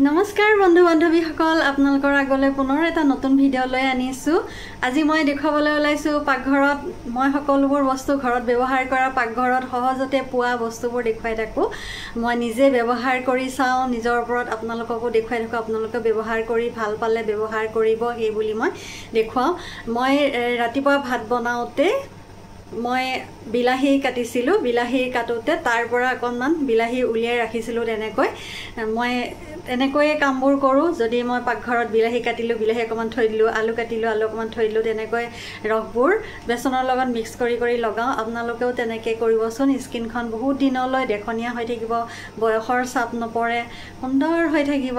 নমস্কাৰ বন্ধু বান্ধৱীসকল আপোনালোকৰ আগলৈ পুনৰ এটা নতুন ভিডিঅ' লৈ আনিছো। আজি মই দেখাবলৈ ওলাইছো পাকঘৰত মই সকলোবোৰ বস্তু ঘৰত ব্যৱহাৰ কৰা পাকঘৰত সহজতে পোৱা বস্তুবোৰ দেখাই থাকো। মই নিজে ব্যৱহাৰ কৰি চাও, নিজৰ ওপৰত আপোনালোককো দেখাই থাকো। আপোনালোকে ব্যৱহাৰ কৰি ভাল পালে ব্যৱহাৰ কৰিব সেই বুলি মই দেখাও। মই ৰাতিপুৱা ভাত বনাওতে মই বিলাহী কাটিছিলো, বিলাহী কাটোতে তাৰ পৰা অকণমান বিলাহী উলিয়াই ৰাখিছিলো। এনেকৈ কামবোৰ কৰোঁ। যদি মই পাকঘৰত বিলাহী কাটিলোঁ, বিলাহী অকণমান থৈ দিলোঁ, আলু কাটিলোঁ, আলু অকণমান থৈ দিলোঁ, তেনেকৈ ৰসবোৰ বেচনৰ লগত মিক্স কৰি লগাওঁ। আপোনালোকেও তেনেকৈ কৰিবচোন। স্কিনখন বহুত দিনলৈ দেখনীয়া হৈ থাকিব, বয়সৰ চাপ নপৰে, সুন্দৰ হৈ থাকিব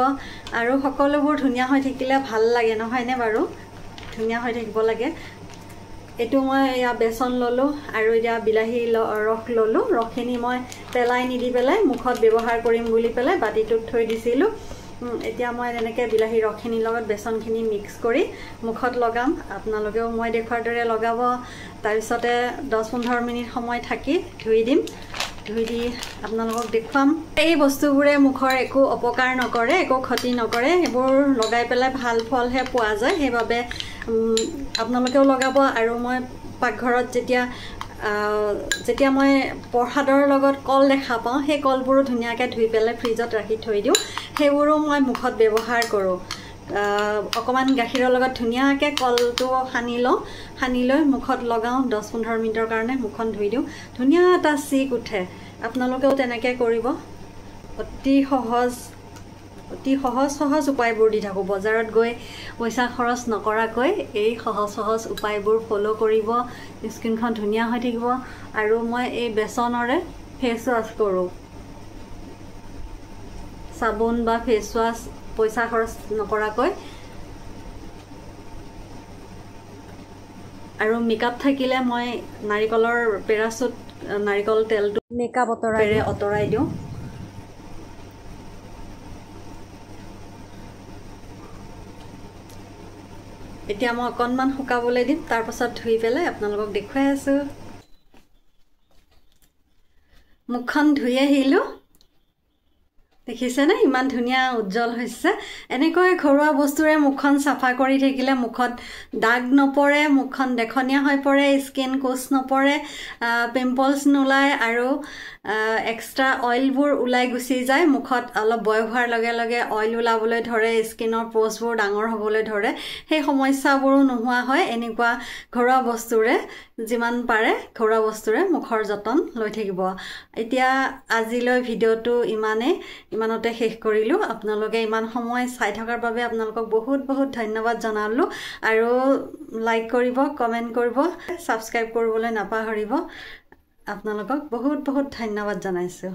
আৰু সকলোবোৰ ধুনীয়া হৈ থাকিলে ভাল লাগে, নহয়নে বাৰু? ধুনীয়া হৈ থাকিব লাগে। এইটো মই এয়া বেচন ল'লোঁ আৰু এতিয়া বিলাহী ৰস ল'লোঁ। ৰসখিনি মই পেলাই নিদি পেলাই মুখত ব্যৱহাৰ কৰিম বুলি পেলাই বাতিটোত থৈ দিছিলোঁ। এতিয়া মই এনেকৈ বিলাহী ৰসখিনিৰ লগত বেচনখিনি মিক্স কৰি মুখত লগাম। আপোনালোকেও মই দেখুৱাৰ দৰে লগাব। তাৰপিছতে 10-15 মিনিট সময় থাকি ধুই দিম। ধুই দি আপোনালোকক দেখুৱাম। এই বস্তুবোৰে মুখৰ একো অপকাৰ নকৰে, একো ক্ষতি নকৰে। এইবোৰ লগাই পেলাই ভাল ফলহে পোৱা যায়। সেইবাবে আপোনালোকেও লগাব। আৰু মই পাকঘৰত যেতিয়া মই প্ৰসাদৰ লগত কল দেখা পাওঁ, সেই কলবোৰো ধুনীয়াকৈ ধুই পেলাই ফ্ৰিজত ৰাখি থৈ দিওঁ। সেইবোৰো মই মুখত ব্যৱহাৰ কৰোঁ। অকণমান গাখীৰৰ লগত ধুনীয়াকৈ কলটো সানি লওঁ, সানি লৈ মুখত লগাওঁ। 10-15 মিনিটৰ কাৰণে মুখখন ধুই দিওঁ। ধুনীয়া এটা চিক উঠে। আপোনালোকেও তেনেকৈ কৰিব। অতি সহজ উপায়বোৰ দি থাকোঁ। বজাৰত গৈ পইচা খৰচ নকৰাকৈ এই সহজ উপায়বোৰ ফ'ল' কৰিব। স্কিনখন ধুনীয়া হৈ থাকিব। আৰু মই এই বেচনৰে ফেচ ৱাছ কৰোঁ। চাবোন বা ফেচ ৱাছ পইচা খৰচ নকৰাকৈ। আৰু মেকআপ থাকিলে মই নাৰিকলৰ পেৰাচুট নাৰিকল তেলটো মেকআপ আঁতৰাই দিওঁ। এতিয়া মই অকণমান শুকাবলৈ দিম, তাৰপাছত ধুই পেলাই আপোনালোকক দেখুৱাই আছোঁ। মুখখন ধুই আহিলোঁ। দেখিছেনে ইমান ধুনীয়া উজ্জ্বল হৈছে। এনেকৈ ঘৰুৱা বস্তুৰে মুখখন চাফা কৰি থাকিলে মুখত দাগ নপৰে, মুখখন দেখনীয়া হৈ পৰে, স্কিন কোচ নপৰে, পিম্পলছ নোলায় আৰু এক্সট্ৰা অইলবোৰ ওলাই গুচি যায়। মুখত অলপ বয়স হোৱাৰ লগে লগে অইল ওলাবলৈ ধৰে, স্কিনৰ প'ষ্টবোৰ ডাঙৰ হ'বলৈ ধৰে। সেই সমস্যাবোৰো নোহোৱা হয় এনেকুৱা ঘৰুৱা বস্তুৰে। যিমান পাৰে ঘৰুৱা বস্তুৰে মুখৰ যতন লৈ থাকিব। এতিয়া আজিলৈ ভিডিঅ'টো ইমানতে শেষ কৰিলোঁ। আপোনালোকে ইমান সময় চাই থকাৰ বাবে আপোনালোকক বহুত ধন্যবাদ জনালোঁ। আৰু লাইক কৰিব, কমেণ্ট কৰিব, ছাবস্ক্ৰাইব কৰিবলৈ নাপাহৰিব। আপোনালোকক বহুত ধন্যবাদ জনাইছোঁ।